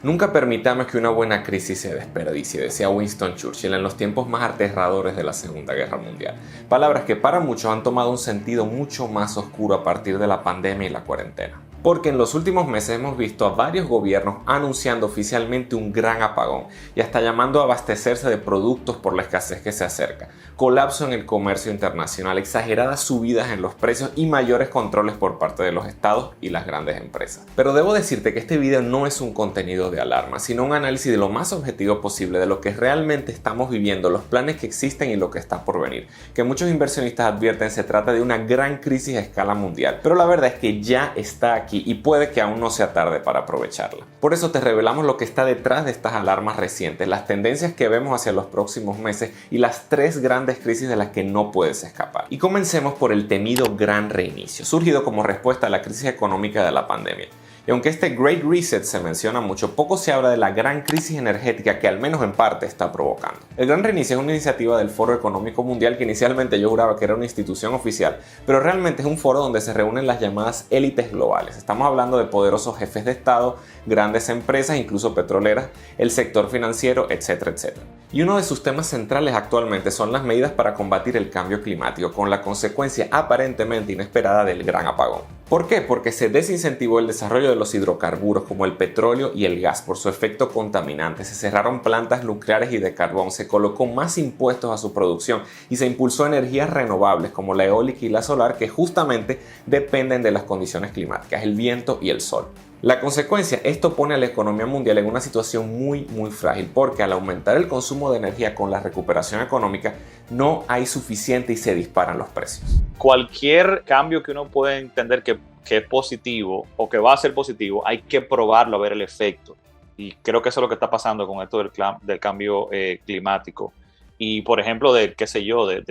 Nunca permitamos que una buena crisis se desperdicie, decía Winston Churchill en los tiempos más aterradores de la Segunda Guerra Mundial. Palabras que para muchos han tomado un sentido mucho más oscuro a partir de la pandemia y la cuarentena. Porque en los últimos meses hemos visto a varios gobiernos anunciando oficialmente un gran apagón y hasta llamando a abastecerse de productos por la escasez que se acerca, colapso en el comercio internacional, exageradas subidas en los precios y mayores controles por parte de los estados y las grandes empresas. Pero debo decirte que este video no es un contenido de alarma, sino un análisis de lo más objetivo posible de lo que realmente estamos viviendo, los planes que existen y lo que está por venir. Que muchos inversionistas advierten se trata de una gran crisis a escala mundial, pero la verdad es que ya está aquí y puede que aún no sea tarde para aprovecharla. Por eso te revelamos lo que está detrás de estas alarmas recientes, las tendencias que vemos hacia los próximos meses y las 3 grandes crisis de las que no puedes escapar. Y comencemos por el temido gran reinicio, surgido como respuesta a la crisis económica de la pandemia. Y aunque este Great Reset se menciona mucho, poco se habla de la gran crisis energética que al menos en parte está provocando. El Gran Reinicio es una iniciativa del Foro Económico Mundial que inicialmente yo juraba que era una institución oficial, pero realmente es un foro donde se reúnen las llamadas élites globales. Estamos hablando de poderosos jefes de Estado, grandes empresas, incluso petroleras, el sector financiero, etcétera, etcétera. Y uno de sus temas centrales actualmente son las medidas para combatir el cambio climático, con la consecuencia aparentemente inesperada del gran apagón. ¿Por qué? Porque se desincentivó el desarrollo de los hidrocarburos como el petróleo y el gas por su efecto contaminante, se cerraron plantas nucleares y de carbón, se colocó más impuestos a su producción y se impulsó energías renovables como la eólica y la solar que justamente dependen de las condiciones climáticas, el viento y el sol. La consecuencia, esto pone a la economía mundial en una situación muy frágil porque al aumentar el consumo de energía con la recuperación económica no hay suficiente y se disparan los precios. Cualquier cambio que uno puede entender que es positivo o que va a ser positivo, hay que probarlo a ver el efecto. Y creo que eso es lo que está pasando con esto del cambio climático. Y por ejemplo, de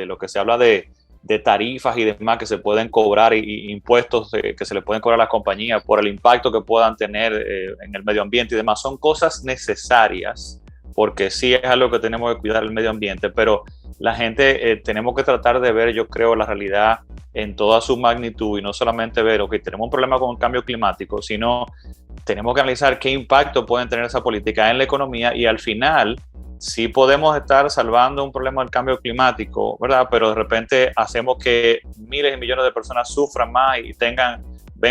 lo que se habla de tarifas y demás que se pueden cobrar y impuestos que se le pueden cobrar a las compañías por el impacto que puedan tener en el medio ambiente y demás, son cosas necesarias porque sí es algo que tenemos que cuidar el medio ambiente, pero la gente tenemos que tratar de ver, yo creo, la realidad en toda su magnitud y no solamente ver, ok, tenemos un problema con el cambio climático, sino tenemos que analizar qué impacto pueden tener esa política en la economía y al final sí podemos estar salvando un problema del cambio climático, ¿verdad? Pero de repente hacemos que miles y millones de personas sufran más y venga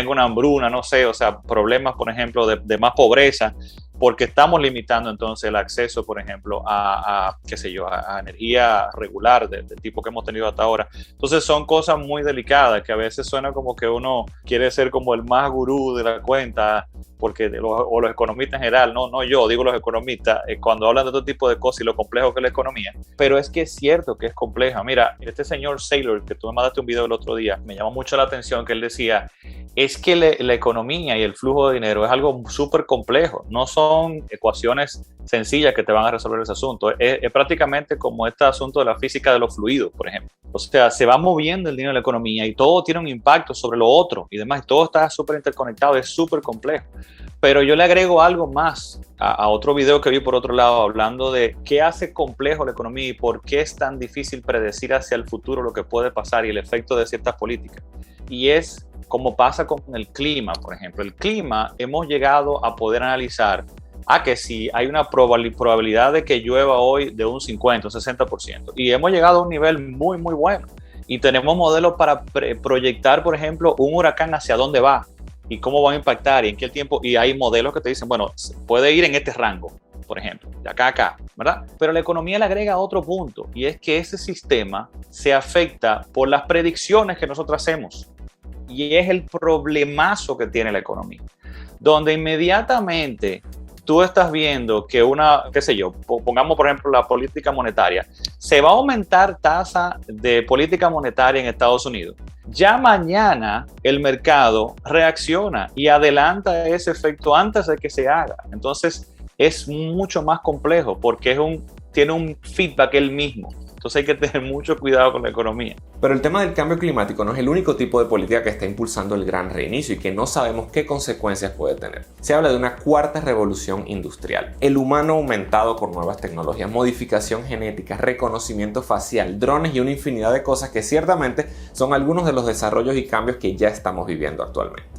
una hambruna, no sé, o sea, problemas, por ejemplo, de más pobreza, porque estamos limitando entonces el acceso, por ejemplo, a energía regular del tipo que hemos tenido hasta ahora. Entonces son cosas muy delicadas que a veces suena como que uno quiere ser como el más gurú de la cuenta, porque los economistas en general, no yo, digo los economistas, cuando hablan de todo tipo de cosas y lo complejo que es la economía, pero es que es cierto que es compleja. Mira, este señor Saylor, que tú me mandaste un video el otro día, me llamó mucho la atención que él decía, es que la economía y el flujo de dinero es algo súper complejo, no son ecuaciones sencillas que te van a resolver ese asunto, es prácticamente como este asunto de la física de los fluidos, por ejemplo. O sea, se va moviendo el dinero en la economía y todo tiene un impacto sobre lo otro y demás, todo está súper interconectado, es súper complejo. Pero yo le agrego algo más a otro video que vi por otro lado, hablando de qué hace complejo la economía y por qué es tan difícil predecir hacia el futuro lo que puede pasar y el efecto de ciertas políticas. Y es como pasa con el clima, por ejemplo. El clima hemos llegado a poder analizar que si hay una probabilidad de que llueva hoy de un 50, un 60%. Y hemos llegado a un nivel muy bueno. Y tenemos modelos para proyectar, por ejemplo, un huracán hacia dónde va y cómo va a impactar y en qué tiempo. Y hay modelos que te dicen, bueno, puede ir en este rango, por ejemplo, de acá a acá, ¿verdad? Pero la economía le agrega otro punto y es que ese sistema se afecta por las predicciones que nosotros hacemos. Y es el problemazo que tiene la economía, donde inmediatamente tú estás viendo que pongamos por ejemplo la política monetaria, se va a aumentar tasa de política monetaria en Estados Unidos. Ya mañana el mercado reacciona y adelanta ese efecto antes de que se haga. Entonces es mucho más complejo porque tiene un feedback él mismo. Entonces hay que tener mucho cuidado con la economía. Pero el tema del cambio climático no es el único tipo de política que está impulsando el gran reinicio y que no sabemos qué consecuencias puede tener. Se habla de una cuarta revolución industrial. El humano aumentado por nuevas tecnologías, modificación genética, reconocimiento facial, drones y una infinidad de cosas que ciertamente son algunos de los desarrollos y cambios que ya estamos viviendo actualmente.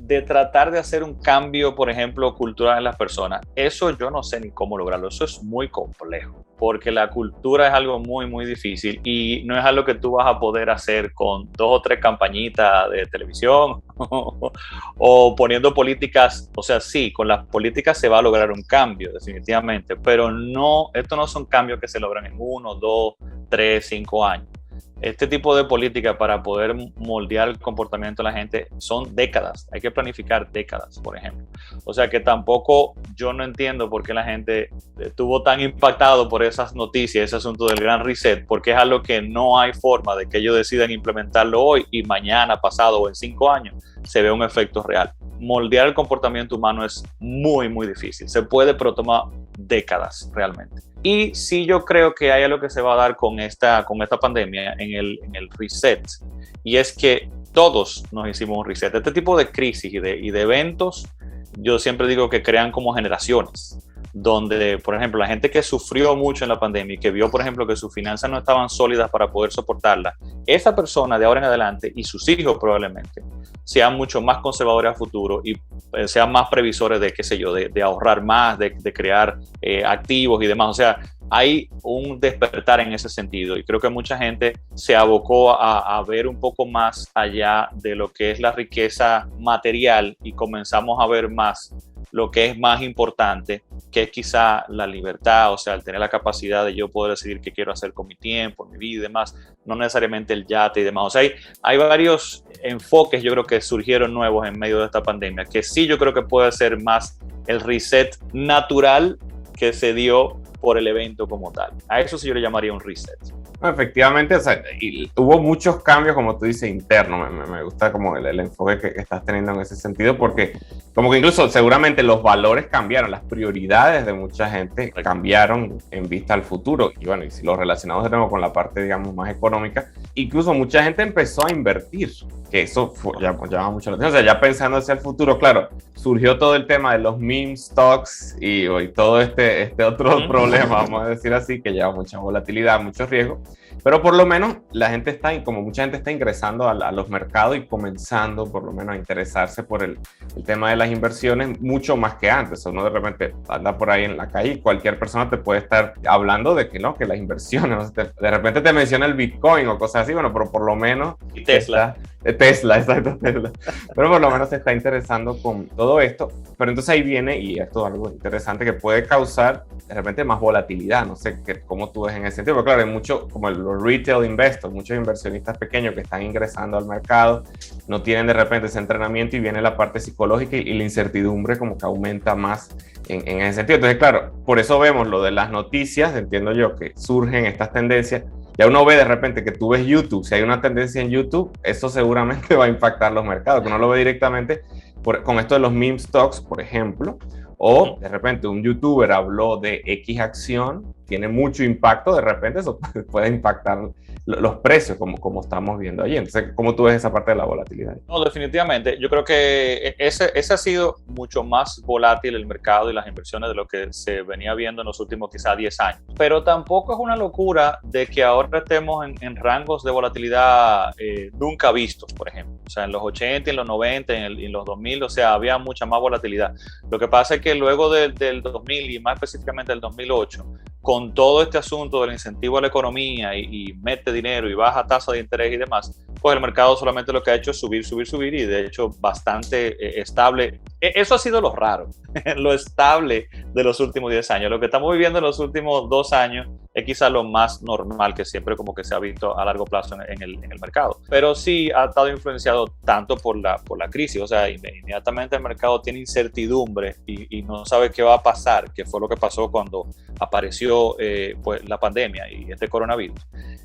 de tratar de hacer un cambio, por ejemplo, cultural en las personas, eso yo no sé ni cómo lograrlo, eso es muy complejo, porque la cultura es algo muy, muy difícil y no es algo que tú vas a poder hacer con 2 o 3 campañitas de televisión o poniendo políticas. O sea, sí, con las políticas se va a lograr un cambio, definitivamente, pero no, estos no son cambios que se logran en 1, 2, 3, 5 años. Este tipo de política para poder moldear el comportamiento de la gente son décadas. Hay que planificar décadas, por ejemplo. O sea que tampoco yo no entiendo por qué la gente estuvo tan impactado por esas noticias, ese asunto del gran reset, porque es algo que no hay forma de que ellos decidan implementarlo hoy y mañana, pasado o en 5 años se ve un efecto real. Moldear el comportamiento humano es muy, muy difícil. Se puede, pero toma décadas realmente. Y sí, yo creo que hay algo que se va a dar con esta pandemia en el reset, y es que todos nos hicimos un reset. Este tipo de crisis y de eventos, yo siempre digo que crean como generaciones, donde, por ejemplo, la gente que sufrió mucho en la pandemia y que vio, por ejemplo, que sus finanzas no estaban sólidas para poder soportarla, esa persona de ahora en adelante y sus hijos probablemente sean mucho más conservadores a futuro y sean más previsores de, qué sé yo, de ahorrar más, de crear activos y demás. O sea, hay un despertar en ese sentido y creo que mucha gente se abocó a ver un poco más allá de lo que es la riqueza material y comenzamos a ver más lo que es más importante, que es quizá la libertad, o sea, el tener la capacidad de yo poder decidir qué quiero hacer con mi tiempo, mi vida y demás, no necesariamente el yate y demás. O sea, hay varios enfoques, yo creo, que surgieron nuevos en medio de esta pandemia, que sí yo creo que puede ser más el reset natural que se dio por el evento como tal. A eso sí yo le llamaría un reset. No, efectivamente, o sea, y hubo muchos cambios, como tú dices, internos. Me gusta como el enfoque que estás teniendo en ese sentido, porque como que incluso seguramente los valores cambiaron, las prioridades de mucha gente cambiaron en vista al futuro. Y bueno, y si lo relacionamos de nuevo con la parte, digamos, más económica, incluso mucha gente empezó a invertir, que eso llama mucho la atención. O sea, ya pensando hacia el futuro, claro, surgió todo el tema de los meme stocks y todo este otro problema, vamos a decir así, que lleva mucha volatilidad, mucho riesgo. Pero por lo menos la gente está, como mucha gente está ingresando a los mercados y comenzando por lo menos a interesarse por el tema de las inversiones mucho más que antes. Uno de repente anda por ahí en la calle y cualquier persona te puede estar hablando de que no, que las inversiones, ¿no? De repente te menciona el Bitcoin o cosas así, bueno, pero por lo menos y Tesla. Exacto, Tesla. Pero por lo menos se está interesando con todo esto. Pero entonces ahí viene, y esto es algo interesante que puede causar de repente más volatilidad. No sé cómo tú ves en ese sentido, pero claro, hay mucho, como los retail investors, muchos inversionistas pequeños que están ingresando al mercado, no tienen de repente ese entrenamiento y viene la parte psicológica y la incertidumbre como que aumenta más en ese sentido. Entonces, claro, por eso vemos lo de las noticias, entiendo yo, que surgen estas tendencias. Ya uno ve de repente que tú ves YouTube, si hay una tendencia en YouTube, eso seguramente va a impactar los mercados, que uno lo ve directamente con esto de los meme stocks, por ejemplo, o de repente un youtuber habló de X acción, tiene mucho impacto, de repente eso puede impactar los precios como estamos viendo allí. Entonces, ¿cómo tú ves esa parte de la volatilidad? No, definitivamente. Yo creo que ese ha sido mucho más volátil el mercado y las inversiones de lo que se venía viendo en los últimos quizá 10 años. Pero tampoco es una locura de que ahora estemos en rangos de volatilidad nunca vistos, por ejemplo. O sea, en los 80, en los 90, en los 2000, o sea, había mucha más volatilidad. Lo que pasa es que luego del 2000 y más específicamente del 2008, con todo este asunto del incentivo a la economía y mete dinero y baja tasa de interés y demás, pues el mercado solamente lo que ha hecho es subir y de hecho bastante estable. Eso ha sido lo raro, lo estable de los últimos 10 años. Lo que estamos viviendo en los últimos 2 años es quizá lo más normal que siempre como que se ha visto a largo plazo en el mercado. Pero sí ha estado influenciado tanto por la crisis, o sea, inmediatamente el mercado tiene incertidumbre y no sabe qué va a pasar, que fue lo que pasó cuando apareció pues, la pandemia y este coronavirus.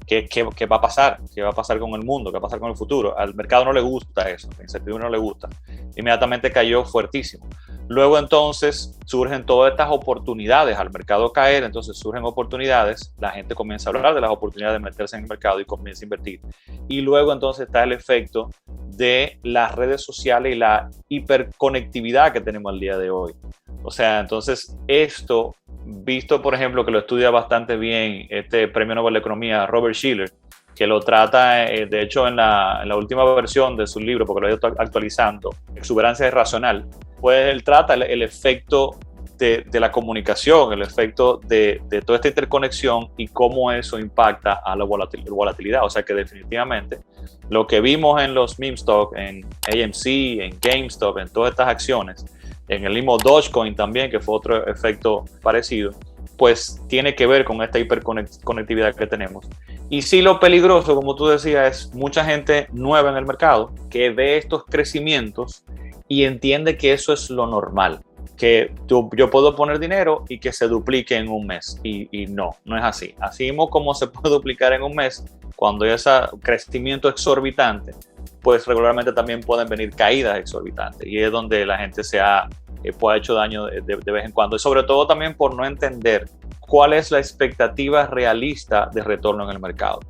¿Qué va a pasar? ¿Qué va a pasar con el mundo? ¿Qué va a pasar con el futuro? Al mercado no le gusta eso, la incertidumbre no le gusta. Inmediatamente cayó fuertísimo. Luego entonces surgen todas estas oportunidades, al mercado caer, entonces surgen oportunidades, la gente comienza a hablar de las oportunidades de meterse en el mercado y comienza a invertir. Y luego entonces está el efecto de las redes sociales y la hiperconectividad que tenemos al día de hoy. O sea, entonces esto, visto por ejemplo que lo estudia bastante bien este premio Nobel de Economía, Robert Shiller, que lo trata, de hecho, en la última versión de su libro, porque lo he ido actualizando, Exuberancia Irracional, pues él trata el efecto de la comunicación, el efecto de toda esta interconexión y cómo eso impacta a la volatilidad. O sea que definitivamente lo que vimos en los meme stock, en AMC, en GameStop, en todas estas acciones, en el mismo Dogecoin también, que fue otro efecto parecido, pues tiene que ver con esta hiperconectividad que tenemos. Y sí, lo peligroso, como tú decías, es mucha gente nueva en el mercado que ve estos crecimientos y entiende que eso es lo normal, que yo puedo poner dinero y que se duplique en un mes. Y no es así. Así mismo como se puede duplicar en un mes, cuando hay ese crecimiento exorbitante, pues regularmente también pueden venir caídas exorbitantes. Y es donde la gente puede ha hecho daño de vez en cuando. Y sobre todo también por no entender cuál es la expectativa realista de retorno en el mercado.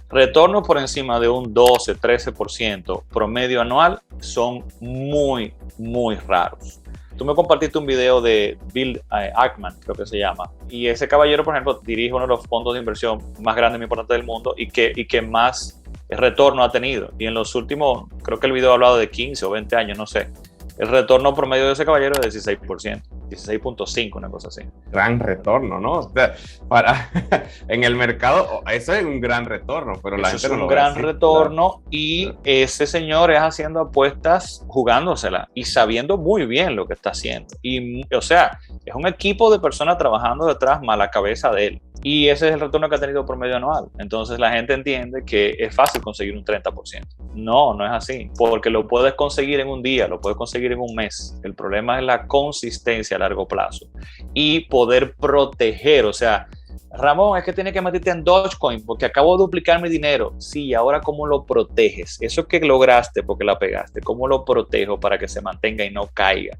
Retornos por encima de un 12, 13% promedio anual son muy, muy raros. Tú me compartiste un video de Bill Ackman, creo que se llama, y ese caballero, por ejemplo, dirige uno de los fondos de inversión más grandes y importantes del mundo y que más retorno ha tenido. Y en los últimos, creo que el video ha hablado de 15 o 20 años, no sé. El retorno promedio de ese caballero es de 16%, 16.5%, una cosa así. Gran retorno, ¿no? O sea, en el mercado, eso es un gran retorno, pero la gente no lo ve así. Es un gran retorno y ese señor es haciendo apuestas jugándosela y sabiendo muy bien lo que está haciendo. Y, o sea, es un equipo de personas trabajando detrás más la cabeza de él. Y ese es el retorno que ha tenido promedio anual. Entonces la gente entiende que es fácil conseguir un 30%. No es así, porque lo puedes conseguir en un día, lo puedes conseguir en un mes. El problema es la consistencia a largo plazo y poder proteger. O sea, Ramón, es que tienes que meterte en Dogecoin porque acabo de duplicar mi dinero. Sí, ahora ¿cómo lo proteges? Eso que lograste porque la pegaste, ¿cómo lo protejo para que se mantenga y no caiga?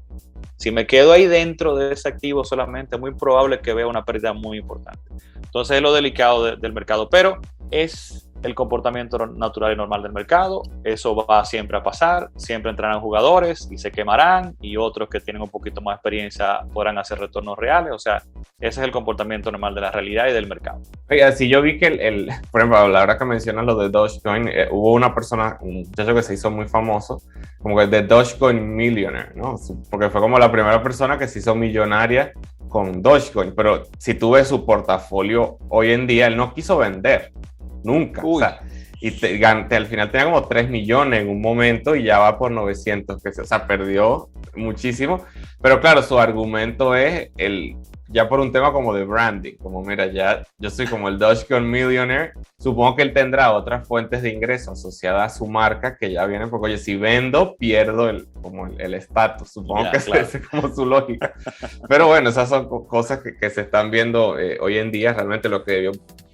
Si me quedo ahí dentro de ese activo solamente, es muy probable que vea una pérdida muy importante. Entonces es lo delicado del mercado, pero es el comportamiento natural y normal del mercado. Eso va siempre a pasar, siempre entrarán jugadores y se quemarán, y otros que tienen un poquito más de experiencia podrán hacer retornos reales. O sea, ese es el comportamiento normal de la realidad y del mercado. Oiga, si yo vi que por ejemplo, a la hora que mencionas lo de Dogecoin, hubo una persona, un muchacho que se hizo muy famoso, como que de Dogecoin Millionaire, ¿no? Porque fue como la primera persona que se hizo millonaria con Dogecoin, pero si tú ves su portafolio hoy en día, él no quiso vender, nunca. O sea, y al final tenía como 3 millones en un momento y ya va por 900, o sea, perdió muchísimo. Pero claro, su argumento es ya por un tema como de branding, como mira, ya yo soy como el Dogecoin Millionaire. Supongo que él tendrá otras fuentes de ingreso asociadas a su marca que ya vienen, porque oye, si vendo, pierdo el estatus. Supongo que claro. Esa es como su lógica. Pero bueno, esas son cosas que se están viendo hoy en día. Realmente lo que debió,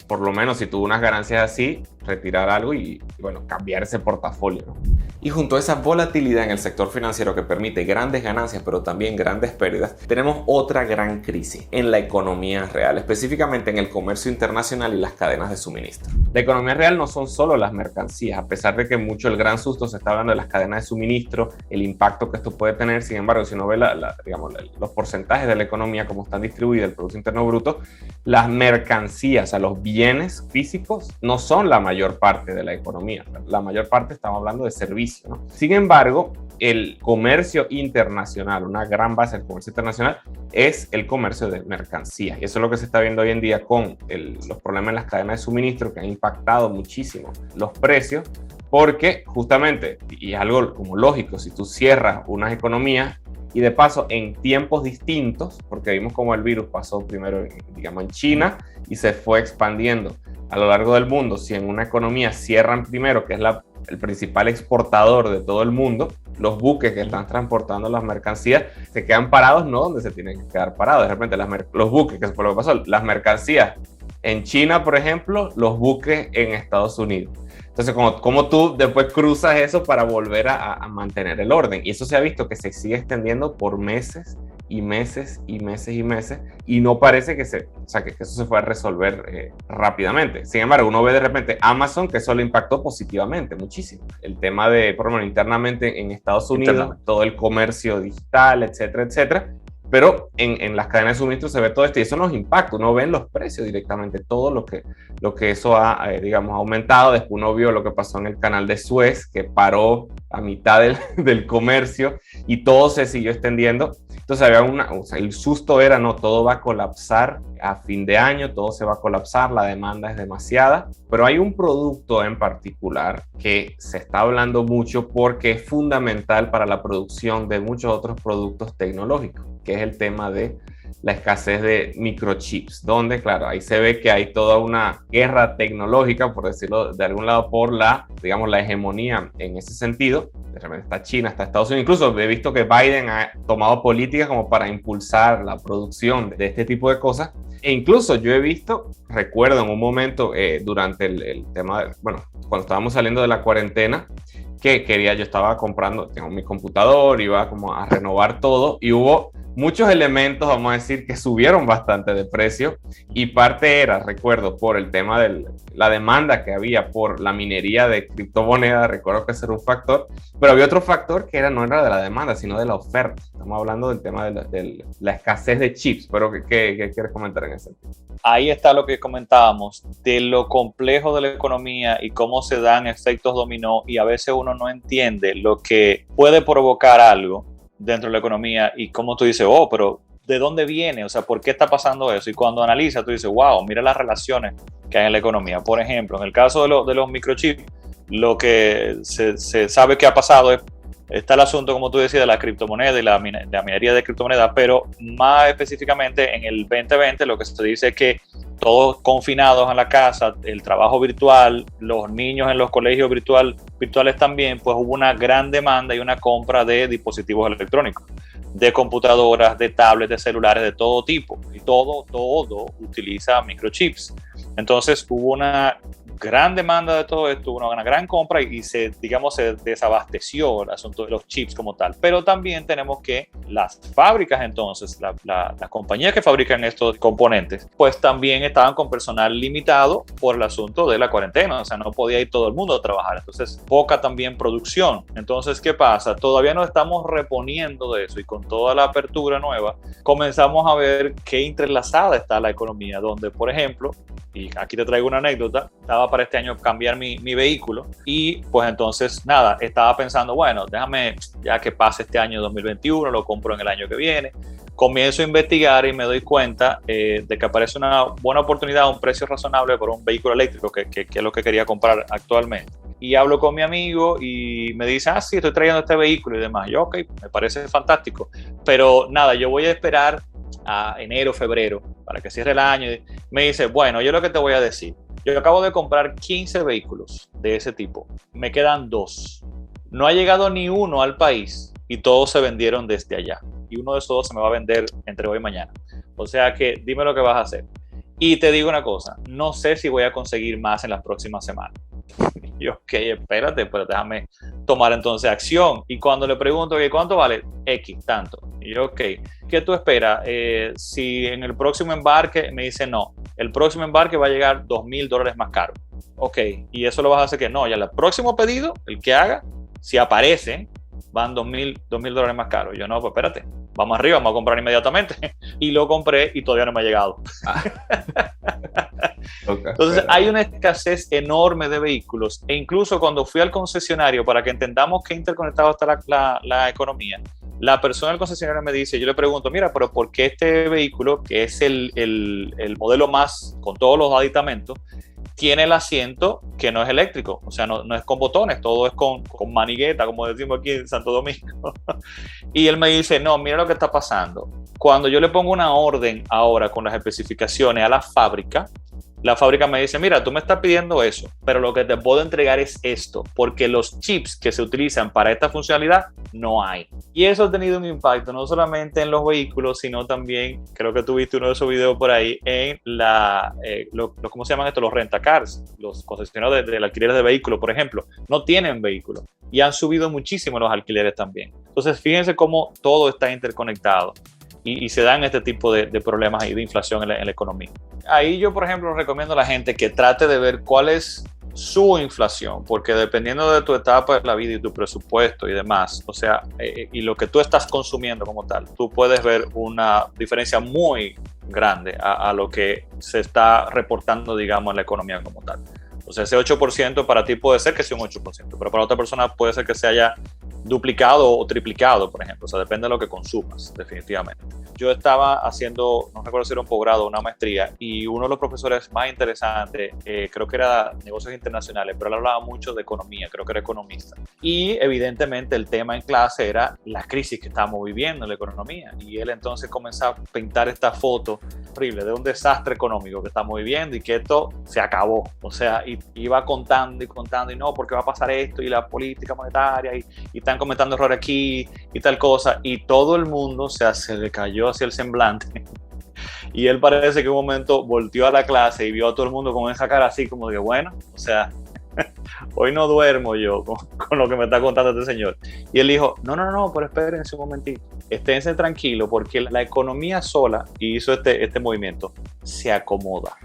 por lo menos si tuvo unas ganancias así, retirar algo y bueno, cambiar ese portafolio, ¿no? Y junto a esa volatilidad en el sector financiero que permite grandes ganancias pero también grandes pérdidas, tenemos otra gran crisis en la economía real, específicamente en el comercio internacional y las cadenas de suministro. La economía real no son solo las mercancías, a pesar de que mucho el gran susto se está hablando de las cadenas de suministro, el impacto que esto puede tener. Sin embargo, si uno ve los porcentajes de la economía, como están distribuidos, el Producto Interno Bruto, las mercancías, o sea, los bienes físicos no son la mayor parte de la economía. La mayor parte estamos hablando de servicios, ¿no? Sin embargo, el comercio internacional, una gran base del comercio internacional, es el comercio de mercancías. Y eso es lo que se está viendo hoy en día con los problemas en las cadenas de suministro, que han impactado muchísimo los precios, porque justamente, y es algo como lógico, si tú cierras unas economías y de paso en tiempos distintos, porque vimos como el virus pasó primero en China y se fue expandiendo a lo largo del mundo. Si en una economía cierran primero, que es el principal exportador de todo el mundo, los buques que están transportando las mercancías se quedan parados no donde se tienen que quedar parados. De repente los buques, que fue lo que pasó, las mercancías en China, por ejemplo, los buques en Estados Unidos. Entonces, como tú después cruzas eso para volver a mantener el orden. Y eso se ha visto que se sigue extendiendo por meses y meses y meses y meses, y no parece que eso se pueda resolver rápidamente. Sin embargo, uno ve de repente Amazon, que eso le impactó positivamente muchísimo. El tema de, por lo menos internamente en Estados Unidos, todo el comercio digital, etcétera, etcétera. pero en las cadenas de suministro se ve todo esto y eso nos impacta, uno ve en los precios directamente todo lo que eso ha, digamos, aumentado. Después uno vio lo que pasó en el canal de Suez, que paró a mitad del comercio y todo se siguió extendiendo. Entonces había el susto era, no, todo va a colapsar a fin de año, todo se va a colapsar, la demanda es demasiada, pero hay un producto en particular que se está hablando mucho porque es fundamental para la producción de muchos otros productos tecnológicos, que es el tema de la escasez de microchips, donde, claro, ahí se ve que hay toda una guerra tecnológica, por decirlo de algún lado, por digamos, la hegemonía en ese sentido. De repente está China, está Estados Unidos. Incluso he visto que Biden ha tomado políticas como para impulsar la producción de este tipo de cosas. E incluso yo he visto, recuerdo en un momento durante el tema, bueno, cuando estábamos saliendo de la cuarentena, que yo estaba comprando, tengo mi computador, iba como a renovar todo y hubo muchos elementos, vamos a decir, que subieron bastante de precio y parte era, recuerdo, por el tema de la demanda que había por la minería de criptomonedas, recuerdo que ese era un factor, pero había otro factor que no era de la demanda, sino de la oferta. Estamos hablando del tema de la escasez de chips, pero ¿qué quieres comentar en ese sentido? Ahí está lo que comentábamos, de lo complejo de la economía y cómo se dan efectos dominó y a veces uno no entiende lo que puede provocar algo dentro de la economía y como tú dices, oh, pero ¿de dónde viene? O sea, ¿por qué está pasando eso? Y cuando analizas, tú dices, wow, mira las relaciones que hay en la economía. Por ejemplo, en el caso de los microchips, lo que se sabe que ha pasado está el asunto, como tú decías, de la criptomoneda y la minería de criptomonedas, pero más específicamente en el 2020 lo que se dice es que todos confinados en la casa, el trabajo virtual, los niños en los colegios virtuales también, pues hubo una gran demanda y una compra de dispositivos electrónicos, de computadoras, de tablets, de celulares, de todo tipo. Y todo utiliza microchips. Entonces hubo una gran demanda de todo esto, una gran compra y se desabasteció el asunto de los chips como tal. Pero también tenemos que las fábricas entonces, las compañías que fabrican estos componentes, pues también estaban con personal limitado por el asunto de la cuarentena, o sea, no podía ir todo el mundo a trabajar, entonces poca también producción. Entonces, ¿qué pasa? Todavía no estamos reponiendo de eso y con toda la apertura nueva, comenzamos a ver qué entrelazada está la economía, donde, por ejemplo, y aquí te traigo una anécdota, estaba para este año cambiar mi vehículo y pues entonces nada, estaba pensando, bueno, déjame ya que pase este año 2021, lo compro en el año que viene, comienzo a investigar y me doy cuenta de que aparece una buena oportunidad a un precio razonable por un vehículo eléctrico que es lo que quería comprar actualmente. Y hablo con mi amigo y me dice, sí, estoy trayendo este vehículo y demás. Yo, ok, me parece fantástico, pero nada, yo voy a esperar a enero, febrero, para que cierre el año. Me dice, bueno, yo lo que te voy a decir, yo acabo de comprar 15 vehículos de ese tipo, me quedan 2, no ha llegado ni uno al país y todos se vendieron desde allá y uno de esos 2 se me va a vender entre hoy y mañana, o sea que dime lo que vas a hacer. Y te digo una cosa, no sé si voy a conseguir más en las próximas semanas. Y yo, ok, espérate, pero déjame tomar entonces acción. Y cuando le pregunto, ¿cuánto vale? X, tanto. Y yo, ok, ¿qué tú esperas? Si en el próximo embarque me dice no, el próximo embarque va a llegar $2,000 más caro. Ok, y eso lo vas a hacer que no, ya el próximo pedido, el que haga, si aparece, van $2,000 más caro. Yo no, pues espérate, vamos arriba, vamos a comprar inmediatamente. Y lo compré y todavía no me ha llegado. Okay, entonces hay una escasez enorme de vehículos e incluso cuando fui al concesionario para que entendamos qué interconectado está la economía, la persona del concesionario me dice, yo le pregunto, mira, pero ¿por qué este vehículo, que es el modelo más con todos los aditamentos, tiene el asiento que no es eléctrico? O sea, no es con botones, todo es con manigueta, como decimos aquí en Santo Domingo. Y él me dice, no, mira lo que está pasando. Cuando yo le pongo una orden ahora con las especificaciones a la fábrica me dice, mira, tú me estás pidiendo eso, pero lo que te puedo entregar es esto, porque los chips que se utilizan para esta funcionalidad no hay. Y eso ha tenido un impacto no solamente en los vehículos, sino también, creo que tuviste uno de esos videos por ahí, en ¿cómo se llaman esto? Los rentacars, los concesionarios del alquiler de vehículos, por ejemplo, no tienen vehículos y han subido muchísimo los alquileres también. Entonces, fíjense cómo todo está interconectado. Y se dan este tipo de problemas y de inflación en la economía. Ahí yo, por ejemplo, recomiendo a la gente que trate de ver cuáles su inflación, porque dependiendo de tu etapa de la vida y tu presupuesto y demás, o sea, y lo que tú estás consumiendo como tal, tú puedes ver una diferencia muy grande a lo que se está reportando, digamos, en la economía como tal. O sea, ese 8% para ti puede ser que sea un 8%, pero para otra persona puede ser que se haya duplicado o triplicado, por ejemplo. O sea, depende de lo que consumas, definitivamente. Yo estaba haciendo, no recuerdo si era un posgrado o una maestría, y uno de los profesores más interesantes, creo que era negocios internacionales, pero él hablaba mucho de economía, creo que era economista. Y evidentemente el tema en clase era la crisis que estamos viviendo en la economía. Y él entonces comenzó a pintar esta foto horrible de un desastre económico que estamos viviendo y que esto se acabó. O sea, y iba contando y no, porque va a pasar esto y la política monetaria y están cometiendo errores aquí y tal cosa. Y todo el mundo se le cayó hacia el semblante. Y él parece que en un momento volteó a la clase y vio a todo el mundo con esa cara así como de, bueno, o sea, hoy no duermo yo con lo que me está contando este señor. Y él dijo, no, pero espérense un momentito, esténse tranquilos porque la economía sola, y hizo este movimiento, se acomoda.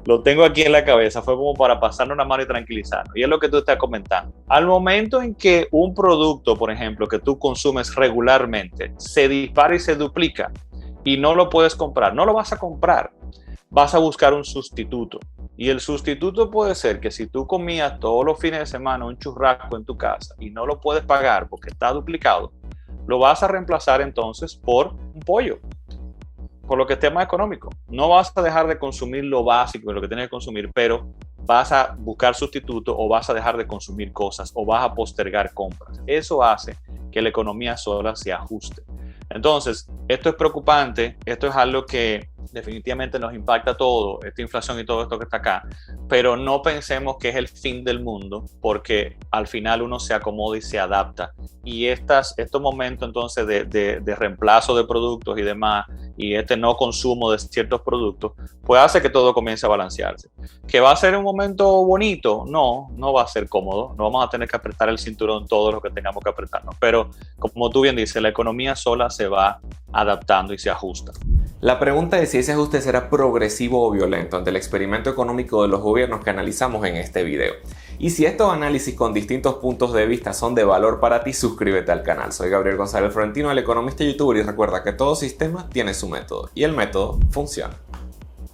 Lo tengo aquí en la cabeza, fue como para pasarnos una mano y tranquilizarnos. Y es lo que tú estás comentando. Al momento en que un producto, por ejemplo, que tú consumes regularmente, se dispara y se duplica y no lo puedes comprar, no lo vas a comprar, vas a buscar un sustituto. Y el sustituto puede ser que si tú comías todos los fines de semana un churrasco en tu casa y no lo puedes pagar porque está duplicado, lo vas a reemplazar entonces por un pollo, por lo que esté más económico. No vas a dejar de consumir lo básico, lo que tienes que consumir, pero vas a buscar sustituto o vas a dejar de consumir cosas o vas a postergar compras. Eso hace que la economía sola se ajuste. Entonces, esto es preocupante, esto es algo que definitivamente nos impacta todo, esta inflación y todo esto que está acá, pero no pensemos que es el fin del mundo, porque al final uno se acomoda y se adapta. Y estos momentos entonces de reemplazo de productos y demás, y este no consumo de ciertos productos, pues hace que todo comience a balancearse. ¿Que va a ser un momento bonito? No va a ser cómodo, no vamos a tener que apretar el cinturón todo lo que tengamos que apretarnos, pero como tú bien dices, la economía sola se va adaptando y se ajusta. La pregunta es si ese ajuste será progresivo o violento ante el experimento económico de los gobiernos que analizamos en este video. Y si estos análisis con distintos puntos de vista son de valor para ti, suscríbete al canal. Soy Gabriel González Florentino, el economista y youtuber, y recuerda que todo sistema tiene su método y el método funciona.